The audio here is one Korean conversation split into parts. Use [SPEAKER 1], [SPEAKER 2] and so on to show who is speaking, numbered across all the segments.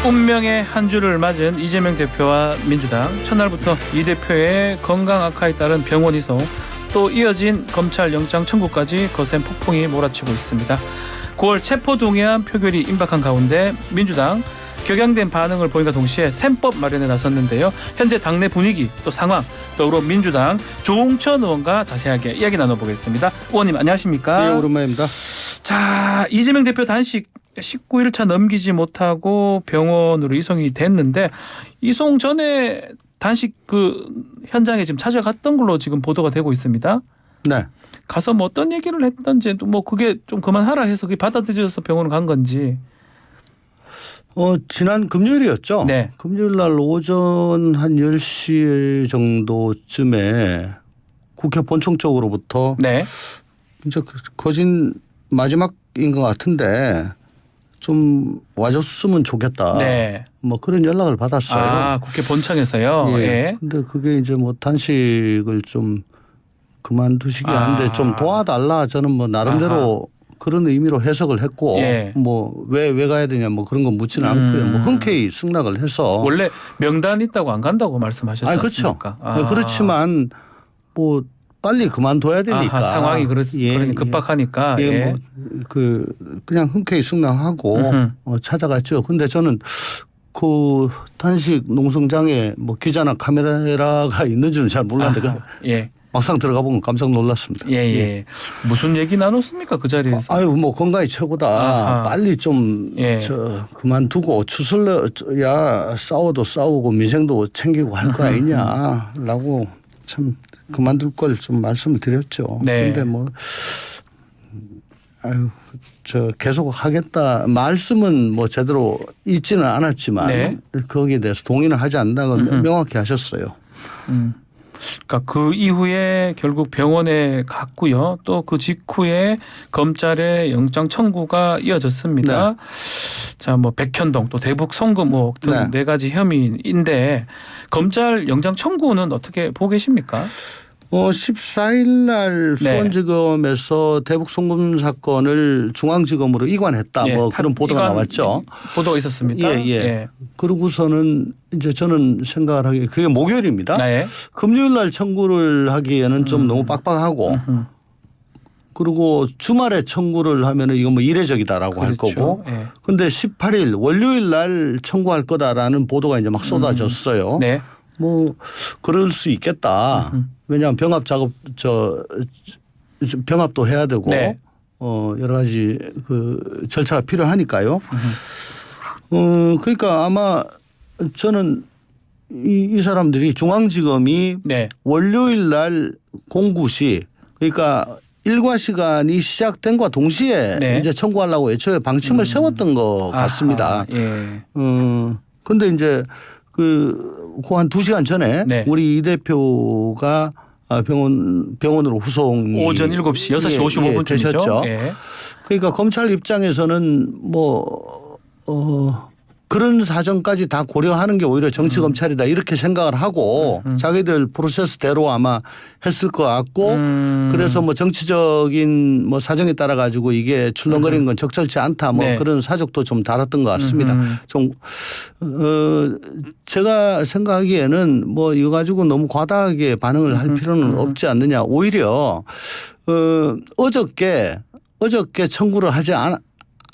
[SPEAKER 1] 운명의 한 주를 맞은 이재명 대표와 민주당. 첫날부터 이 대표의 건강 악화에 따른 병원 이송, 또 이어진 검찰 영장 청구까지 거센 폭풍이 몰아치고 있습니다. 9월 체포동의안 표결이 임박한 가운데 민주당 격양된 반응을 보인과 동시에 셈법 마련에 나섰는데요. 현재 당내 분위기, 또 상황, 더불어 민주당 조홍천 의원과 자세하게 이야기 나눠보겠습니다. 의원님 안녕하십니까?
[SPEAKER 2] 네, 오랜만입니다.
[SPEAKER 1] 자, 이재명 대표 단식 19일차 넘기지 못하고 병원으로 이송이 됐는데, 이송 전에 단식 현장에 지금 찾아갔던 걸로 지금 보도가 되고 있습니다.
[SPEAKER 2] 네.
[SPEAKER 1] 가서 뭐 어떤 얘기를 했던지, 또 뭐 그게 좀 그만하라 해서 그게 받아들여서 병원을 간 건지.
[SPEAKER 2] 지난 금요일이었죠.
[SPEAKER 1] 네.
[SPEAKER 2] 금요일 날 오전 한 10시 정도쯤에 국회 본청 쪽으로부터
[SPEAKER 1] 네.
[SPEAKER 2] 이제 거진 마지막인 것 같은데 좀 와줬으면 좋겠다.
[SPEAKER 1] 네.
[SPEAKER 2] 뭐 그런 연락을 받았어요.
[SPEAKER 1] 아, 국회 본청에서요.
[SPEAKER 2] 예.
[SPEAKER 1] 예.
[SPEAKER 2] 근데 그게 이제 뭐 단식을 좀 그만두시기 하는데 좀 도와달라, 저는 뭐 나름대로 그런 의미로 해석을 했고,
[SPEAKER 1] 예.
[SPEAKER 2] 뭐 왜 가야 되냐 뭐 그런 거 묻지는 않고요. 뭐 흔쾌히 승낙을 해서.
[SPEAKER 1] 원래 명단 있다고 안 간다고 말씀하셨지 않습니까?
[SPEAKER 2] 그렇죠. 그렇지만 뭐 빨리 그만둬야 되니까.
[SPEAKER 1] 상황이 그러니 급박하니까.
[SPEAKER 2] 예. 뭐 그냥 흔쾌히 승낙하고 찾아갔죠. 근데 저는 그 단식 농성장에 뭐 기자나 카메라가 있는지는 잘 몰랐는데
[SPEAKER 1] 예.
[SPEAKER 2] 막상 들어가 보면 깜짝 놀랐습니다.
[SPEAKER 1] 예. 무슨 얘기 나눴습니까 그 자리에서?
[SPEAKER 2] 아유, 뭐 건강이 최고다. 빨리 좀 그만두고 추슬려야 싸워도 싸우고 민생도 챙기고 할 거 아니냐라고 참 그만둘 걸 좀 말씀을 드렸죠.
[SPEAKER 1] 네.
[SPEAKER 2] 그런데 뭐 계속 하겠다 말씀은 뭐 제대로 있지는 않았지만
[SPEAKER 1] 네.
[SPEAKER 2] 거기에 대해서 동의는 하지 않는다고 명확히 하셨어요.
[SPEAKER 1] 그러니까 그 이후에 결국 병원에 갔고요. 또 그 직후에 검찰의 영장 청구가 이어졌습니다.
[SPEAKER 2] 네.
[SPEAKER 1] 자, 뭐 백현동 또 대북 송금 의혹 등 네 가지 혐의인데, 검찰 영장 청구는 어떻게 보고 계십니까?
[SPEAKER 2] 14일 날 수원지검에서 대북 송금 사건을 중앙지검으로 이관했다. 뭐 그런 보도가 나왔죠.
[SPEAKER 1] 보도가 있었습니다.
[SPEAKER 2] 예. 그러고서는 이제 저는 생각을 하기에 그게 목요일입니다. 네. 금요일 날 청구를 하기에는 좀 너무 빡빡하고 그리고 주말에 청구를 하면 이건 뭐 이례적이다라고 할 거고. 그런데 18일 월요일 날 청구할 거다라는 보도가 이제 막 쏟아졌어요.
[SPEAKER 1] 네.
[SPEAKER 2] 뭐 그럴 수 있겠다. 왜냐하면 병합 작업 병합도 해야 되고 여러 가지 그 절차가 필요하니까요. 그러니까 아마 저는 이 사람들이 중앙지검이 월요일 날 09시, 그러니까 일과 시간이 시작된과 동시에 이제 청구하려고 애초에 방침을 세웠던 것 같습니다. 그런데 이제 한 2시간 전에 우리 이 대표가 병원으로 후송이
[SPEAKER 1] 오전 7시, 6시 55분쯤이죠.
[SPEAKER 2] 되셨죠. 그러니까 검찰 입장에서는 뭐 그런 사정까지 다 고려하는 게 오히려 정치 검찰이다 이렇게 생각을 하고 자기들 프로세스대로 아마 했을 것 같고 그래서 뭐 정치적인 뭐 사정에 따라 가지고 이게 출렁거리는 건 적절치 않다 뭐 그런 사족도 좀 달았던 것 같습니다. 좀 제가 생각하기에는 뭐 이거 가지고 너무 과다하게 반응을 할 필요는 없지 않느냐. 오히려 어저께 청구를 하지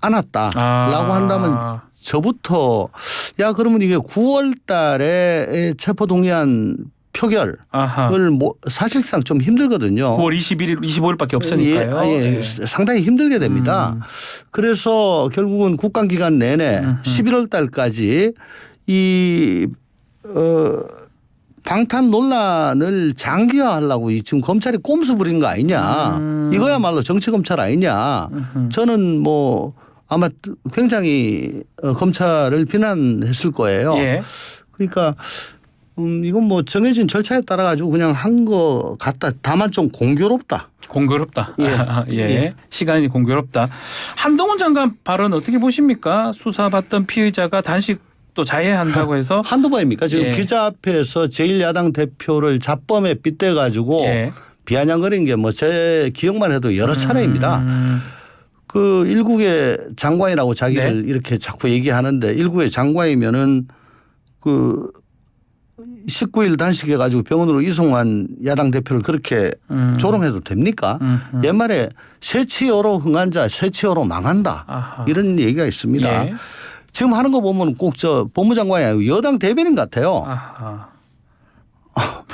[SPEAKER 2] 않았다라고 한다면 저부터 그러면 이게 9월 달에 체포동의안 표결을 뭐 사실상 좀 힘들거든요.
[SPEAKER 1] 9월 21일, 25일밖에 없으니까요.
[SPEAKER 2] 상당히 힘들게 됩니다. 그래서 결국은 국감기간 내내 11월 달까지 이 방탄 논란을 장기화하려고 지금 검찰이 꼼수 부린 거 아니냐. 이거야말로 정치검찰 아니냐. 저는 뭐 아마 굉장히 검찰을 비난했을 거예요. 그러니까 이건 뭐 정해진 절차에 따라 가지고 그냥 한 거 같다. 다만 좀 공교롭다.
[SPEAKER 1] 시간이 공교롭다. 한동훈 장관 발언 어떻게 보십니까? 수사받던 피의자가 단식도 자해한다고 해서.
[SPEAKER 2] 한두 번입니까? 지금 기자 앞에서 제1야당 대표를 잡범에 빗대 가지고 비아냥거린 게 뭐 제 기억만 해도 여러 차례입니다. 그 일국의 장관이라고 자기를
[SPEAKER 1] 네.
[SPEAKER 2] 이렇게 자꾸 얘기하는데 일국의 장관이면은 그 19일 단식해 가지고 병원으로 이송한 야당 대표를 그렇게 조롱해도 됩니까? 옛말에 세치어로 흥한 자 세치어로 망한다.
[SPEAKER 1] 아하.
[SPEAKER 2] 이런 얘기가 있습니다.
[SPEAKER 1] 예.
[SPEAKER 2] 지금 하는 거 보면 꼭 저 법무장관이 아니고 여당 대변인 같아요.
[SPEAKER 1] 아하.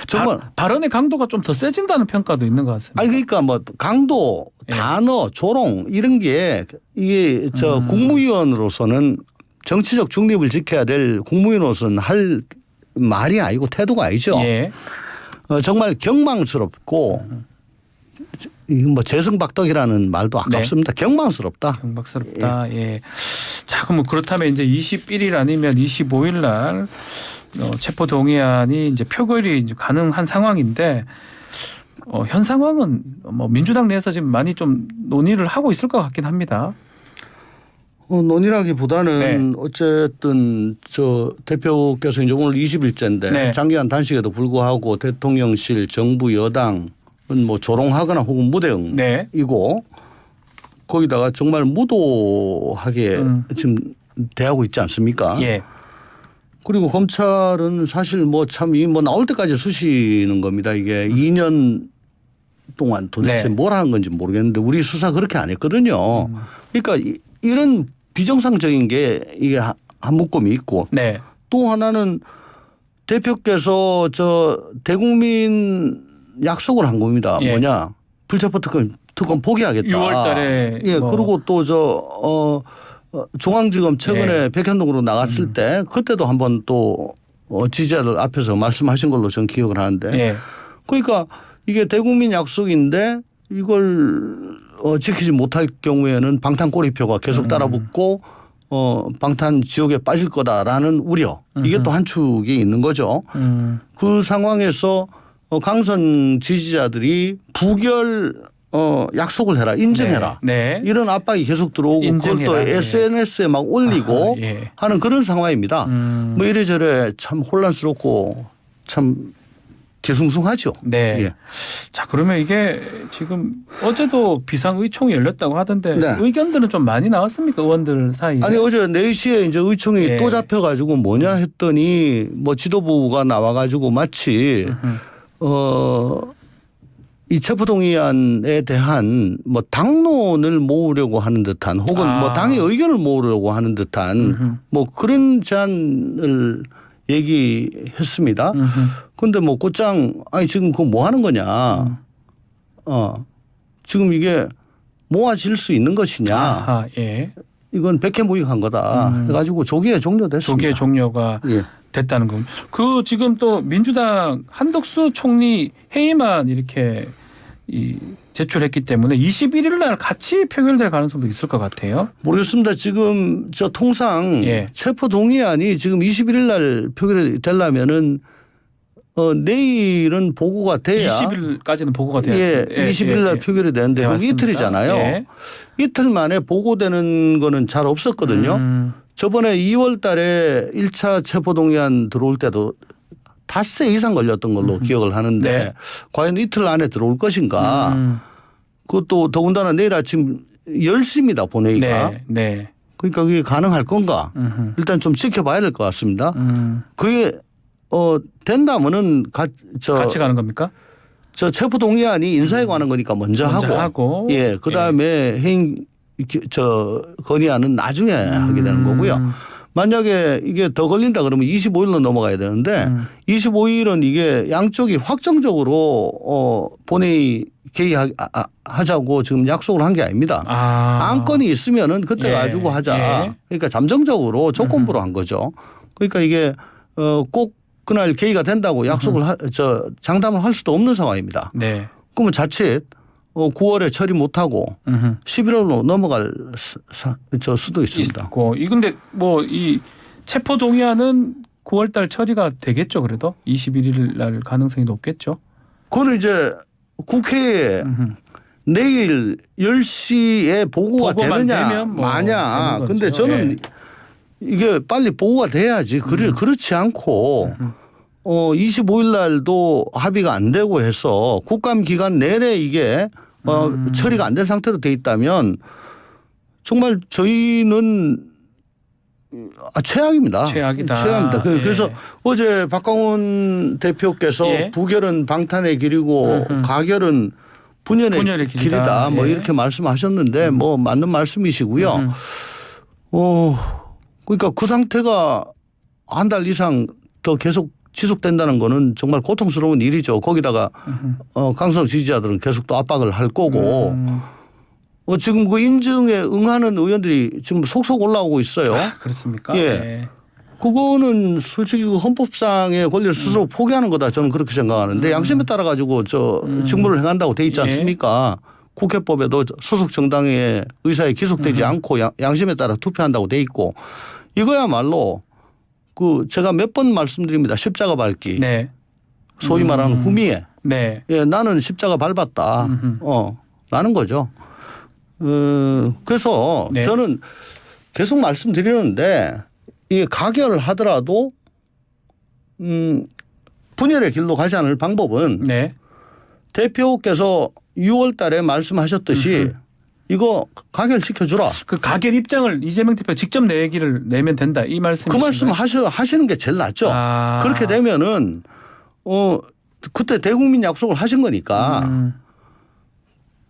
[SPEAKER 2] 정말.
[SPEAKER 1] 발언의 강도가 좀 더 세진다는 평가도 있는 것 같습니다.
[SPEAKER 2] 아니 그러니까 뭐 강도,
[SPEAKER 1] 예.
[SPEAKER 2] 단어, 조롱 이런 게 이게 저 국무위원으로서는 정치적 중립을 지켜야 될 국무위원으로서는 할 말이 아니고 태도가 아니죠.
[SPEAKER 1] 예.
[SPEAKER 2] 정말 경망스럽고 이건 뭐 재성박덕이라는 말도 아깝습니다. 경망스럽다.
[SPEAKER 1] 경박스럽다. 예. 자, 그럼 그렇다면 이제 21일 아니면 25일 날 체포 동의안이 이제 표결이 이제 가능한 상황인데 현 상황은 뭐 민주당 내에서 지금 많이 좀 논의를 하고 있을 것 같긴 합니다.
[SPEAKER 2] 논의라기보다는
[SPEAKER 1] 네.
[SPEAKER 2] 어쨌든 저 대표께서 이제 오늘 20일째인데
[SPEAKER 1] 네.
[SPEAKER 2] 장기한 단식에도 불구하고 대통령실, 정부, 여당은 뭐 조롱하거나 혹은 무대응이고
[SPEAKER 1] 네.
[SPEAKER 2] 거기다가 정말 무도하게 지금 대하고 있지 않습니까?
[SPEAKER 1] 예.
[SPEAKER 2] 그리고 검찰은 사실 뭐 참 이 뭐 나올 때까지 쑤시는 겁니다. 이게 2년 동안 도대체
[SPEAKER 1] 네.
[SPEAKER 2] 뭘 하는 건지 모르겠는데 우리 수사 그렇게 안 했거든요. 그러니까 이런 비정상적인 게 이게 한 묶음이 있고
[SPEAKER 1] 네.
[SPEAKER 2] 또 하나는 대표께서 저 대국민 약속을 한 겁니다.
[SPEAKER 1] 예.
[SPEAKER 2] 뭐냐 불체포 특검 포기하겠다.
[SPEAKER 1] 6월 달에
[SPEAKER 2] 예.
[SPEAKER 1] 뭐.
[SPEAKER 2] 그리고 또 저 중앙지검 최근에
[SPEAKER 1] 예.
[SPEAKER 2] 백현동으로 나갔을 때 그때도 한번 또 지지자들 앞에서 말씀하신 걸로 저는 기억을 하는데
[SPEAKER 1] 예.
[SPEAKER 2] 그러니까 이게 대국민 약속인데 이걸 지키지 못할 경우에는 방탄 꼬리표가 계속 따라붙고 방탄 지옥에 빠질 거다라는 우려 이게 또 한 축이 있는 거죠. 그 상황에서 강성 지지자들이 부결 약속을 해라 인증해라
[SPEAKER 1] 네.
[SPEAKER 2] 이런 압박이 계속 들어오고
[SPEAKER 1] 인증해라.
[SPEAKER 2] 그걸 또 SNS에 막 올리고
[SPEAKER 1] 아하, 예.
[SPEAKER 2] 하는 그런 상황입니다. 뭐 이래저래 참 혼란스럽고 참 뒤숭숭하죠.
[SPEAKER 1] 네.
[SPEAKER 2] 예.
[SPEAKER 1] 자, 그러면 이게 지금 어제도 비상의총이 열렸다고 하던데
[SPEAKER 2] 네.
[SPEAKER 1] 의견들은 좀 많이 나왔습니까? 의원들 사이에.
[SPEAKER 2] 아니 어제 4시에 이제 의총이
[SPEAKER 1] 예.
[SPEAKER 2] 또 잡혀가지고 뭐냐 했더니 뭐 지도부가 나와가지고 마치 이 체포동의안에 대한 뭐 당론을 모으려고 하는 듯한 혹은 뭐 당의 의견을 모으려고 하는 듯한 뭐 그런 제안을 얘기했습니다. 그런데 뭐 곧장 아니 지금 그거 뭐 하는 거냐. 지금 이게 모아질 수 있는 것이냐.
[SPEAKER 1] 아하, 예.
[SPEAKER 2] 이건 백해무익한 거다. 해가지고 조기에 종료됐습니다.
[SPEAKER 1] 조기에 종료가
[SPEAKER 2] 예.
[SPEAKER 1] 됐다는 겁니다. 그 지금 또 민주당 한덕수 총리 회의만 이렇게 제출했기 때문에 21일 날 같이 표결될 가능성도 있을 것 같아요.
[SPEAKER 2] 모르겠습니다. 지금 저 통상
[SPEAKER 1] 예.
[SPEAKER 2] 체포 동의안이 지금 21일 날 표결이 되려면은 내일은 보고가 돼야
[SPEAKER 1] 20일까지는 보고가 돼야
[SPEAKER 2] 예, 20일 날 표결이 되는데
[SPEAKER 1] 네,
[SPEAKER 2] 그럼
[SPEAKER 1] 맞습니다.
[SPEAKER 2] 이틀이잖아요.
[SPEAKER 1] 예.
[SPEAKER 2] 이틀 만에 보고되는 거는 잘 없었거든요. 저번에 2월 달에 1차 체포 동의안 들어올 때도 닷새 이상 걸렸던 걸로 기억을 하는데
[SPEAKER 1] 네.
[SPEAKER 2] 과연 이틀 안에 들어올 것인가. 그것도 더군다나 내일 아침 10시입니다. 본회의가.
[SPEAKER 1] 네. 네.
[SPEAKER 2] 그러니까 그게 가능할 건가. 일단 좀 지켜봐야 될 것 같습니다. 그게 된다면은
[SPEAKER 1] 같이 가는 겁니까?
[SPEAKER 2] 저 체포 동의안이 인사에 관한 거니까 먼저 하고 예, 그다음에 해임 건의안은 나중에 하게 되는 거고요. 만약에 이게 더 걸린다 그러면 25일로 넘어가야 되는데 25일은 이게 양쪽이 확정적으로 본회의 개의하자고 지금 약속을 한 게 아닙니다. 안건이 있으면은 그때
[SPEAKER 1] 예.
[SPEAKER 2] 가지고 하자.
[SPEAKER 1] 예.
[SPEAKER 2] 그러니까 잠정적으로 조건부로 한 거죠. 그러니까 이게 꼭 그날 개의가 된다고 약속을 장담을 할 수도 없는 상황입니다.
[SPEAKER 1] 네.
[SPEAKER 2] 그러면 자칫 9월에 처리 못하고 11월로 넘어갈 수도 있습니다.
[SPEAKER 1] 있고. 근데 뭐 이 체포 동의안은 9월달 처리가 되겠죠. 그래도 21일 날 가능성이 높겠죠.
[SPEAKER 2] 그거는 이제 국회에 내일 10시에 보고가
[SPEAKER 1] 보고만
[SPEAKER 2] 되느냐
[SPEAKER 1] 되면 뭐
[SPEAKER 2] 마냐.
[SPEAKER 1] 되는
[SPEAKER 2] 근데
[SPEAKER 1] 거죠.
[SPEAKER 2] 저는
[SPEAKER 1] 예.
[SPEAKER 2] 이게 빨리 보고가 돼야지. 그렇지 않고 25일 날도 합의가 안 되고 해서 국감 기간 내내 이게 처리가 안 된 상태로 돼 있다면 정말 저희는 최악입니다.
[SPEAKER 1] 최악이다.
[SPEAKER 2] 최악입니다.
[SPEAKER 1] 예.
[SPEAKER 2] 그래서 어제 박광원 대표께서
[SPEAKER 1] 예.
[SPEAKER 2] 부결은 방탄의 길이고 가결은 분열의 길이다. 뭐
[SPEAKER 1] 예.
[SPEAKER 2] 이렇게 말씀하셨는데 뭐 맞는 말씀이시고요. 그러니까 그 상태가 한 달 이상 더 계속 지속된다는 거는 정말 고통스러운 일이죠. 거기다가 강성 지지자들은 계속 또 압박을 할 거고 지금 그 인증에 응하는 의원들이 지금 속속 올라오고 있어요.
[SPEAKER 1] 그렇습니까?
[SPEAKER 2] 예.
[SPEAKER 1] 예.
[SPEAKER 2] 그거는 솔직히 그 헌법상의 권리를 스스로 포기하는 거다 저는 그렇게 생각하는데 양심에 따라 가지고 직무를 행한다고 돼 있지 않습니까? 국회법에도 소속 정당의 의사에 기속되지 않고 양심에 따라 투표한다고 돼 있고 이거야말로 그 제가 몇 번 말씀드립니다. 십자가 밟기.
[SPEAKER 1] 네.
[SPEAKER 2] 소위 말하는 후미에.
[SPEAKER 1] 네.
[SPEAKER 2] 예, 나는 십자가 밟았다. 라는 거죠. 그래서
[SPEAKER 1] 네.
[SPEAKER 2] 저는 계속 말씀드리는데 이게 가결을 하더라도 분열의 길로 가지 않을 방법은
[SPEAKER 1] 네.
[SPEAKER 2] 대표께서 6월 달에 말씀하셨듯이 이거 가결시켜주라.
[SPEAKER 1] 그 가결 입장을 이재명 대표 직접 내면 된다 이 말씀이신가요?
[SPEAKER 2] 그 말씀 하시는 게 제일 낫죠.
[SPEAKER 1] 아.
[SPEAKER 2] 그렇게 되면은 그때 대국민 약속을 하신 거니까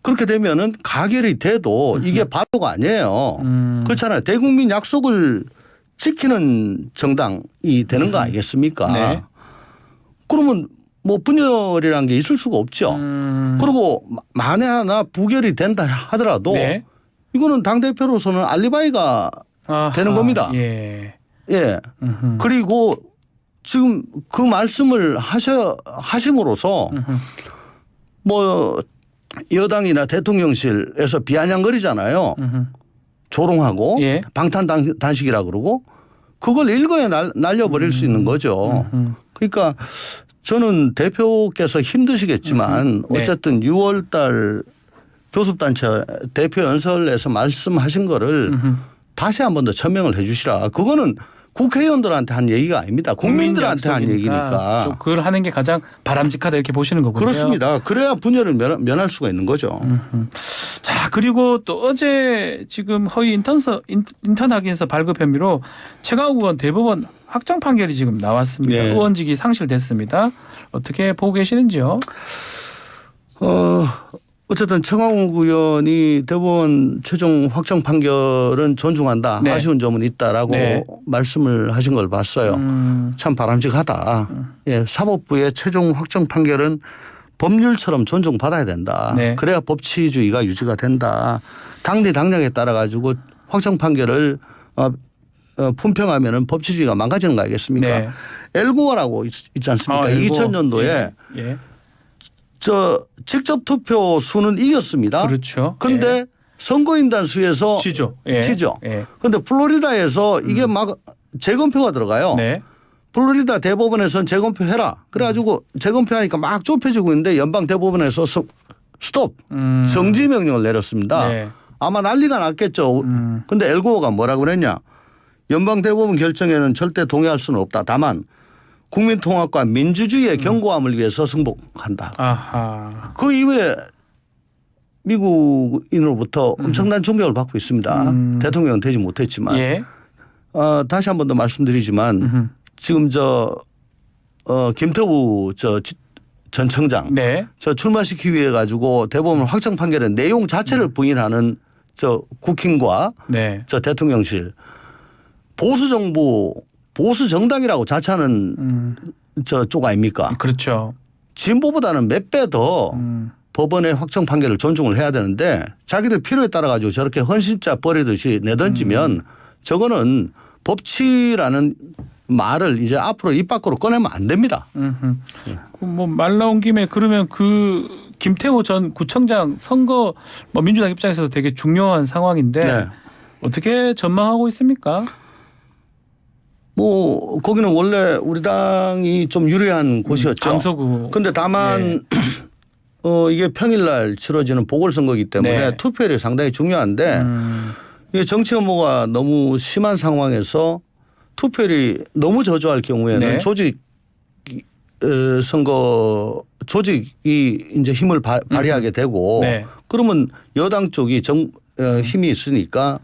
[SPEAKER 2] 그렇게 되면은 가결이 돼도 이게 바보가 아니에요. 그렇잖아요. 대국민 약속을 지키는 정당이 되는 거 아니겠습니까?
[SPEAKER 1] 네.
[SPEAKER 2] 그러면 뭐 분열이라는 게 있을 수가 없죠. 그리고 만에 하나 부결이 된다 하더라도
[SPEAKER 1] 네.
[SPEAKER 2] 이거는 당대표로서는 알리바이가
[SPEAKER 1] 아하.
[SPEAKER 2] 되는 겁니다.
[SPEAKER 1] 예.
[SPEAKER 2] 예. 그리고 지금 그 말씀을 하심으로써 뭐 여당이나 대통령실에서 비아냥거리잖아요. 조롱하고
[SPEAKER 1] 예.
[SPEAKER 2] 방탄단식이라 그러고 그걸 일거에 날려버릴 수 있는 거죠. 그러니까 저는 대표께서 힘드시겠지만
[SPEAKER 1] 네.
[SPEAKER 2] 어쨌든 6월 달 교섭단체 대표 연설에서 말씀하신 거를 다시 한 번 더 천명을 해 주시라. 그거는 국회의원들한테 한 얘기가 아닙니다. 국민들한테 한 얘기니까.
[SPEAKER 1] 좀 그걸 하는 게 가장 바람직하다 이렇게 보시는 거군요.
[SPEAKER 2] 그렇습니다. 그래야 분열을 면할 수가 있는 거죠.
[SPEAKER 1] 자, 그리고 또 어제 지금 허위 인턴 확인서 발급 혐의로 최강욱 의원 대법원 확정 판결이 지금 나왔습니다.
[SPEAKER 2] 네.
[SPEAKER 1] 의원직이 상실됐습니다. 어떻게 보고 계시는지요?
[SPEAKER 2] 어쨌든 최강욱 의원이 대법원 최종 확정 판결은 존중한다.
[SPEAKER 1] 네.
[SPEAKER 2] 아쉬운 점은 있다라고
[SPEAKER 1] 네.
[SPEAKER 2] 말씀을 하신 걸 봤어요. 참 바람직하다. 예, 사법부의 최종 확정 판결은 법률처럼 존중받아야 된다.
[SPEAKER 1] 네.
[SPEAKER 2] 그래야 법치주의가 유지가 된다. 당리 당략에 따라 가지고 확정 판결을 품평하면은 법치주의가 망가지는 거 아니겠습니까?
[SPEAKER 1] 네.
[SPEAKER 2] 엘고어라고 있지 않습니까?
[SPEAKER 1] 엘고.
[SPEAKER 2] 2000년도에
[SPEAKER 1] 예.
[SPEAKER 2] 직접 투표 수는 이겼습니다.
[SPEAKER 1] 그렇죠.
[SPEAKER 2] 근데
[SPEAKER 1] 예.
[SPEAKER 2] 선거인단 수에서
[SPEAKER 1] 지죠. 예.
[SPEAKER 2] 지죠.
[SPEAKER 1] 예.
[SPEAKER 2] 근데 플로리다에서 이게 막 재검표가 들어가요.
[SPEAKER 1] 네.
[SPEAKER 2] 플로리다 대법원에서는 재검표 해라. 그래가지고 재검표하니까 막 좁혀지고 있는데 연방 대법원에서 스톱 정지 명령을 내렸습니다.
[SPEAKER 1] 네.
[SPEAKER 2] 아마 난리가 났겠죠. 근데 엘고어가 뭐라고 그랬냐. 연방 대법원 결정에는 절대 동의할 수는 없다. 다만 국민통합과 민주주의의 견고함을 위해서 승복한다.
[SPEAKER 1] 아하.
[SPEAKER 2] 그 이후에 미국인으로부터 엄청난 존경을 받고 있습니다. 대통령은 되지 못했지만.
[SPEAKER 1] 예.
[SPEAKER 2] 다시 한 번 더 말씀드리지만 지금 김태우 전 청장
[SPEAKER 1] 네.
[SPEAKER 2] 출마시키기 위해 가지고 대법원 확정 판결의 내용 자체를 부인하는 국힘과
[SPEAKER 1] 네.
[SPEAKER 2] 대통령실 보수 정부 보수 정당이라고 자처하는 쪽 아닙니까?
[SPEAKER 1] 그렇죠.
[SPEAKER 2] 진보보다는 몇 배 더 법원의 확정 판결을 존중을 해야 되는데 자기들 필요에 따라 가지고 저렇게 헌신자 버리듯이 내던지면 저거는 법치라는 말을 이제 앞으로 입 밖으로 꺼내면 안 됩니다.
[SPEAKER 1] 뭐 말 나온 김에 그러면 그 김태호 전 구청장 선거 뭐 민주당 입장에서도 되게 중요한 상황인데
[SPEAKER 2] 네.
[SPEAKER 1] 어떻게 전망하고 있습니까?
[SPEAKER 2] 뭐 거기는 원래 우리 당이 좀 유리한 곳이었죠.
[SPEAKER 1] 강서구.
[SPEAKER 2] 근데 다만 이게 평일날 치러지는 보궐선거이기 때문에
[SPEAKER 1] 네.
[SPEAKER 2] 투표율이 상당히 중요한데 이게 정치 혐오가 너무 심한 상황에서 투표율이 너무 저조할 경우에는
[SPEAKER 1] 네.
[SPEAKER 2] 조직이 이제 힘을 발휘하게 되고
[SPEAKER 1] 네.
[SPEAKER 2] 그러면 여당 쪽이 힘이 있으니까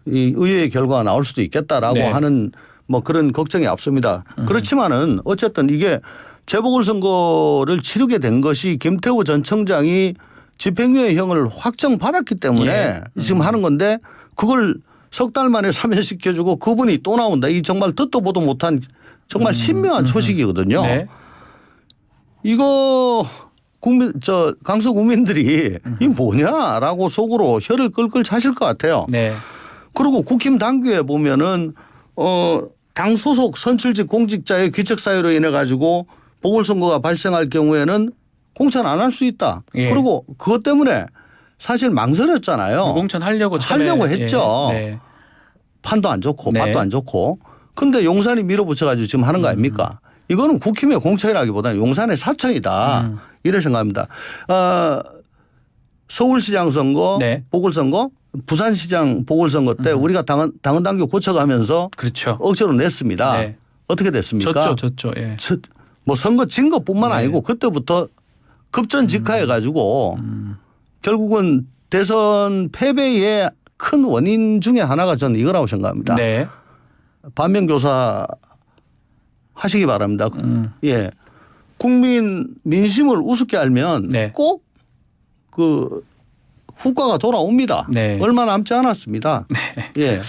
[SPEAKER 2] 이 의회의 결과가 나올 수도 있겠다라고
[SPEAKER 1] 네.
[SPEAKER 2] 하는 뭐 그런 걱정이 앞섭니다. 그렇지만은 어쨌든 이게 재보궐선거를 치르게 된 것이 김태우 전 청장이 집행유예형을 확정받았기 때문에
[SPEAKER 1] 예.
[SPEAKER 2] 지금 하는 건데 그걸 석 달 만에 사면시켜주고 그분이 또 나온다. 이 정말 듣도 보도 못한 정말 신묘한 초식이거든요.
[SPEAKER 1] 네.
[SPEAKER 2] 이거 강서 국민들이 이 뭐냐라고 속으로 혀를 끌끌 차실 것 같아요.
[SPEAKER 1] 네.
[SPEAKER 2] 그리고 국힘 당규에 보면은 당 소속 선출직 공직자의 귀책 사유로 인해 가지고 보궐선거가 발생할 경우에는 공천 안 할 수 있다.
[SPEAKER 1] 예.
[SPEAKER 2] 그리고 그것 때문에 사실 망설였잖아요.
[SPEAKER 1] 공천 하려고
[SPEAKER 2] 하려고 했죠.
[SPEAKER 1] 예. 네.
[SPEAKER 2] 판도 안 좋고
[SPEAKER 1] 네.
[SPEAKER 2] 밭도 안 좋고. 근데 용산이 밀어붙여 가지고 지금 하는 거 아닙니까? 이거는 국힘의 공천이라기보다는 용산의 사천이다. 이래 생각합니다. 서울시장 선거,
[SPEAKER 1] 네.
[SPEAKER 2] 보궐선거, 부산시장 보궐선거 때 우리가 당헌 당규 고쳐가면서
[SPEAKER 1] 그렇죠.
[SPEAKER 2] 억지로 냈습니다.
[SPEAKER 1] 네.
[SPEAKER 2] 어떻게 됐습니까?
[SPEAKER 1] 졌죠. 예.
[SPEAKER 2] 뭐 선거 진 것뿐만
[SPEAKER 1] 네.
[SPEAKER 2] 아니고 그때부터 급전직하해 가지고 결국은 대선 패배의 큰 원인 중에 하나가 저는 이거라고 생각합니다.
[SPEAKER 1] 네.
[SPEAKER 2] 반면교사 하시기 바랍니다. 예. 국민 민심을 우습게 알면
[SPEAKER 1] 네.
[SPEAKER 2] 꼭 그 후과가 돌아옵니다.
[SPEAKER 1] 네.
[SPEAKER 2] 얼마 남지 않았습니다. 예.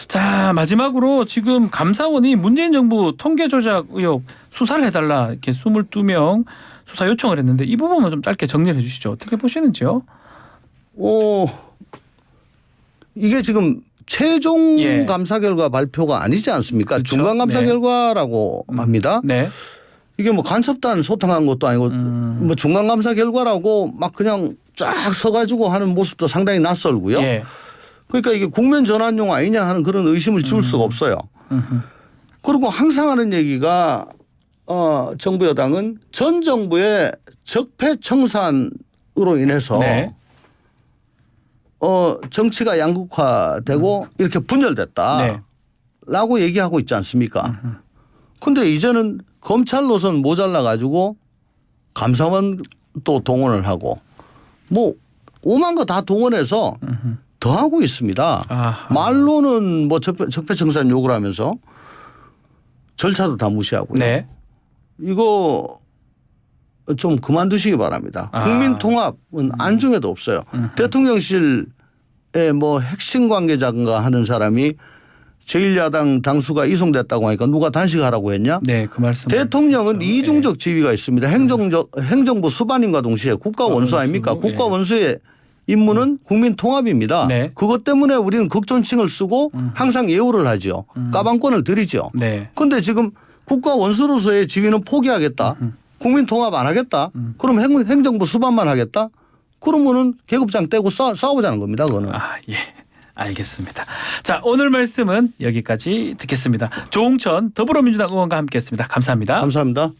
[SPEAKER 1] 자, 마지막으로 지금 감사원이 문재인 정부 통계 조작 의혹 수사를 해달라 이렇게 22명 수사 요청을 했는데 이 부분만 좀 짧게 정리를 해 주시죠. 어떻게 보시는지요?
[SPEAKER 2] 이게 지금 최종
[SPEAKER 1] 예.
[SPEAKER 2] 감사 결과 발표가 아니지 않습니까?
[SPEAKER 1] 그렇죠.
[SPEAKER 2] 중간 감사
[SPEAKER 1] 네.
[SPEAKER 2] 결과라고 합니다.
[SPEAKER 1] 네.
[SPEAKER 2] 이게 뭐 간첩단 소탕한 것도 아니고 뭐 중간 감사 결과라고 막 그냥 쫙 서가지고 하는 모습도 상당히 낯설고요.
[SPEAKER 1] 예.
[SPEAKER 2] 그러니까 이게 국면 전환용 아니냐 하는 그런 의심을 지울 수가 없어요. 그리고 항상 하는 얘기가 정부 여당은 전 정부의 적폐청산으로 인해서
[SPEAKER 1] 네.
[SPEAKER 2] 정치가 양극화되고 이렇게 분열됐다. 라고 얘기하고 있지 않습니까? 근데 이제는 검찰 노선 모자라 가지고 감사원 또 동원을 하고 뭐 오만 거 다 동원해서 더 하고 있습니다.
[SPEAKER 1] 아하.
[SPEAKER 2] 말로는 뭐 적폐청산 욕을 하면서 절차도 다 무시하고요.
[SPEAKER 1] 네.
[SPEAKER 2] 이거 좀 그만두시기 바랍니다.
[SPEAKER 1] 아.
[SPEAKER 2] 국민통합은 안중에도 없어요. 대통령실에 뭐 핵심 관계자인가 하는 사람이 제1야당 당수가 이송됐다고 하니까 누가 단식하라고 했냐?
[SPEAKER 1] 네, 그 말씀.
[SPEAKER 2] 대통령은 이중적 지위가 있습니다. 행정부 수반인과 동시에 국가 원수 아닙니까?
[SPEAKER 1] 예.
[SPEAKER 2] 국가 원수의 임무는 국민 통합입니다.
[SPEAKER 1] 네.
[SPEAKER 2] 그것 때문에 우리는 극존칭을 쓰고 항상 예우를 하죠. 까방권을 드리죠.
[SPEAKER 1] 네.
[SPEAKER 2] 그런데 지금 국가 원수로서의 지위는 포기하겠다. 국민 통합 안 하겠다. 그럼 행정부 수반만 하겠다. 그러면은 계급장 떼고 싸우자는 겁니다. 그거는.
[SPEAKER 1] 아, 예. 알겠습니다. 자, 오늘 말씀은 여기까지 듣겠습니다. 조홍천 더불어민주당 의원과 함께했습니다. 감사합니다.
[SPEAKER 2] 감사합니다.